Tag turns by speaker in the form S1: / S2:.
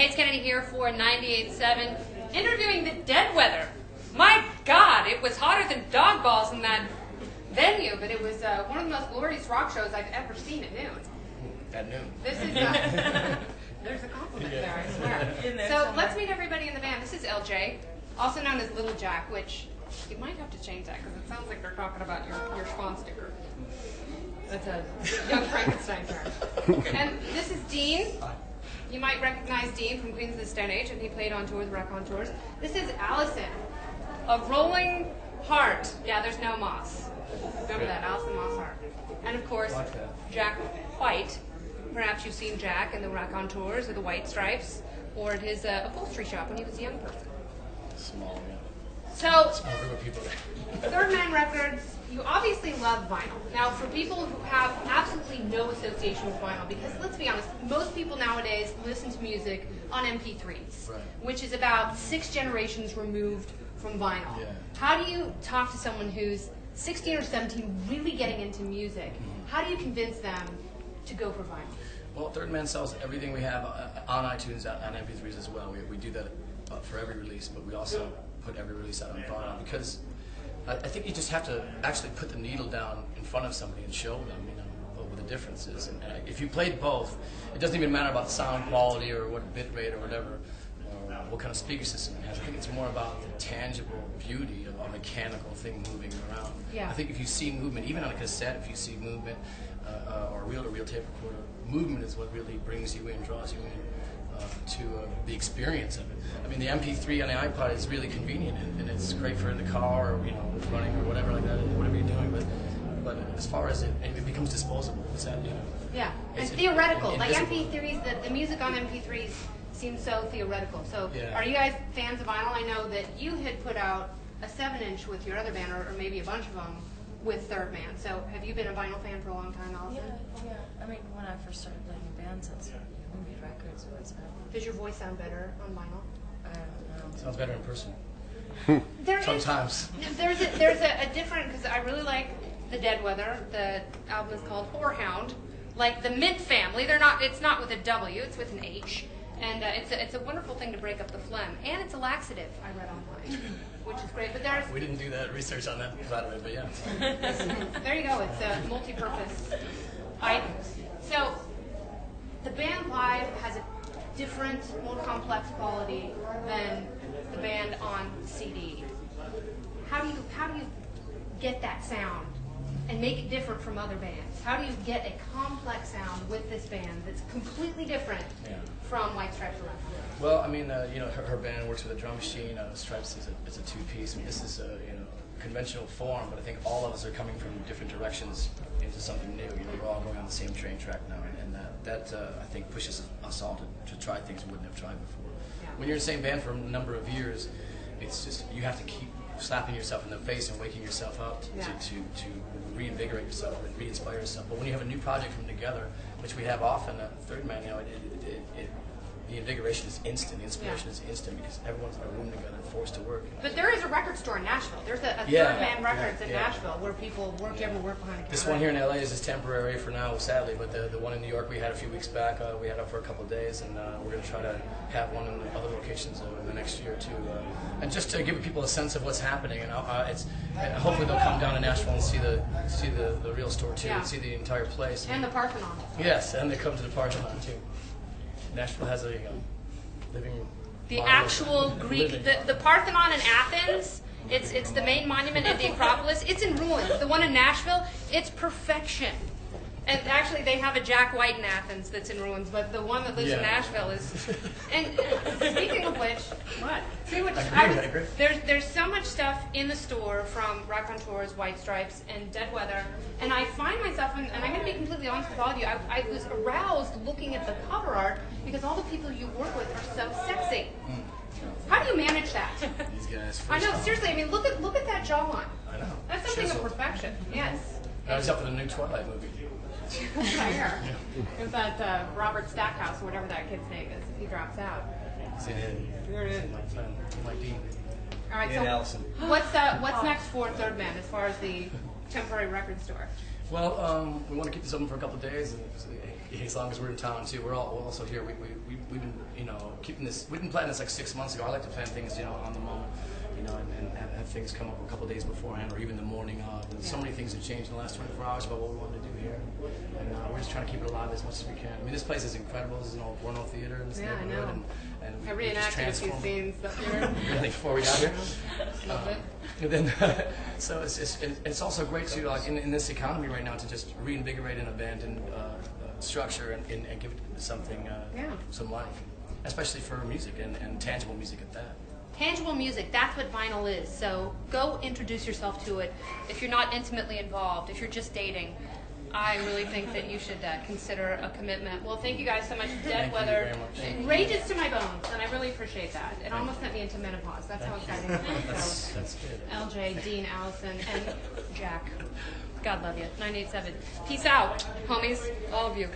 S1: Paige Kennedy here for 98.7, interviewing the Dead Weather. My God, it was hotter than dog balls in that venue, but it was one of the most glorious rock shows I've ever seen at noon.
S2: At noon.
S1: This is, there's a compliment there, I swear. So let's meet everybody in the band. This is LJ, also known as Little Jack, which you might have to change that because it sounds like they're talking about your Schwann sticker. That's a young Frankenstein term. And this is Dean. You might recognize Dean from Queens of the Stone Age, and he played on tour with Raconteurs. This is Alison, a rolling heart. Yeah, there's no moss. Remember that, Alison Mosshart. And of course, Jack White. Perhaps you've seen Jack in the Raconteurs or the White Stripes, or at his upholstery shop when he was a young person.
S2: Small, yeah.
S1: So,
S2: Small group of people there.
S1: Third Man Records, you obviously love vinyl. Now, for people who have absolutely no association with vinyl, because let's be honest, most people nowadays listen to music on MP3s,
S2: right,
S1: which is about 6 generations removed from vinyl.
S2: Yeah.
S1: How do you talk to someone who's 16 or 17 really getting into music? How do you convince them to go for vinyl?
S2: Well, Third Man sells everything we have on iTunes, on MP3s as well. We do that for every release, but we also put every release out on vinyl because I think you just have to actually put the needle down in front of somebody and show them, what the difference is. And if you played both, it doesn't even matter about sound quality or what bit rate or whatever, or what kind of speaker system it has. I think it's more about the tangible beauty of a mechanical thing moving around.
S1: Yeah.
S2: I think if you see movement, even on a cassette, if you see movement, or reel-to-reel tape recorder, movement is what really brings you in, draws you in to the experience of it. I mean, the MP3 on the iPod is really convenient, and it's great for in the car or running or whatever like that, whatever you're doing. But as far as it becomes disposable. Is that
S1: Yeah, and theoretical.
S2: And
S1: like
S2: invisible.
S1: MP3s, the music on MP3s seems so theoretical. So,
S2: Yeah.
S1: Are you guys fans of vinyl? I know that you had put out a 7-inch with your other band, or maybe a bunch of them with Third Man. So, have you been a vinyl fan for a long time, Alison?
S3: Yeah. I mean, when I first started playing in bands, that's movie records was.
S1: Does your voice sound better on vinyl?
S3: I don't know.
S2: Sounds better in person.
S1: Sometimes. There's a different, because I really like the Dead Weather. The album is called Whorehound. Like the Mint family, it's not with a W, it's with an H. And it's a wonderful thing to break up the phlegm. And it's a laxative, I read online, which is great. But there's...
S2: We didn't do that research on that side of it, but yeah.
S1: There you go, it's a multi-purpose items. So, the band live has a different, more complex quality than the band on CD. How do you get that sound and make it different from other bands? How do you get a complex sound with this band that's completely different from White Stripes or Raconteurs?
S2: Well, I mean, her band works with a drum machine. Stripes is a two-piece. I mean, this is a conventional form, but I think all of us are coming from different directions into something new. We're all going on the same train track now, and that I think pushes us all to try things we wouldn't have tried before.
S1: Yeah.
S2: When you're in the same band for a number of years, it's just you have to keep slapping yourself in the face and waking yourself up to reinvigorate yourself and re-inspire yourself. But when you have a new project from together, which we have often at Third Man, the invigoration is instant, the inspiration is instant because everyone's in a room together, forced to work.
S1: But there is a record store in Nashville. There's a Third Man Records in Nashville where people work behind a counter.
S2: This one here in LA is just temporary for now, sadly, but the one in New York we had a few weeks back, we had it for a couple of days, and we're going to try to have one in other locations in the next year or two. And just to give people a sense of what's happening, and hopefully they'll come down to Nashville and see the real store too, and see the entire place.
S1: And the Parthenon.
S2: Yes, and they come to the Parthenon too. Nashville has a living.
S1: The actual Greek, the Parthenon in Athens. It's the main monument at the Acropolis. It's in ruins. The one in Nashville, it's perfection. And actually, they have a Jack White in Athens that's in ruins, but the one that lives in Nashville is. And speaking of which, there's so much stuff in the store from Raconteurs, White Stripes, and Dead Weather, and I find myself, and I'm going to be completely honest with all of you, I was aroused looking at the cover art because all the people you work with are so sexy. How do you manage that?
S2: These guys.
S1: I know, seriously. I mean, look at that jawline.
S2: I know.
S1: That's something of perfection. Yes.
S2: I was up in the new Twilight movie.
S1: It's that Robert Stackhouse, or whatever that kid's name is, if he drops out.
S2: There it is. My Dean.
S1: All right, so
S4: Alison.
S1: what's next for Third Man as far as the temporary record store?
S2: Well, we want to keep this open for a couple of days, and as long as we're in town too. We're also here. We've been keeping this. We've been planning this like 6 months ago. I like to plan things on the moment, and have things come up a couple of days beforehand, or even the morning of. And so many things have changed in the last 24 hours about what we want to do here, and we're just trying to keep it alive as much as we can. I mean, this place is incredible. This is an old porno theater in this neighborhood, and
S1: I reenacted a few scenes up here.
S2: Really, before we got here.
S1: Love it.
S2: And then, so it's also great to in this economy right now to just reinvigorate an abandoned structure and give it something, some life, especially for music and tangible music at that.
S1: Tangible music, that's what vinyl is. So go introduce yourself to it. If you're not intimately involved, if you're just dating, I really think that you should consider a commitment. Well, thank you guys so much. Dead Weather rages to my bones, and I really appreciate that. It almost sent me into menopause. That's how exciting it is.
S2: That's good.
S1: LJ, Dean, Allison, and Jack. God love you. 987. Peace out, homies. All of you.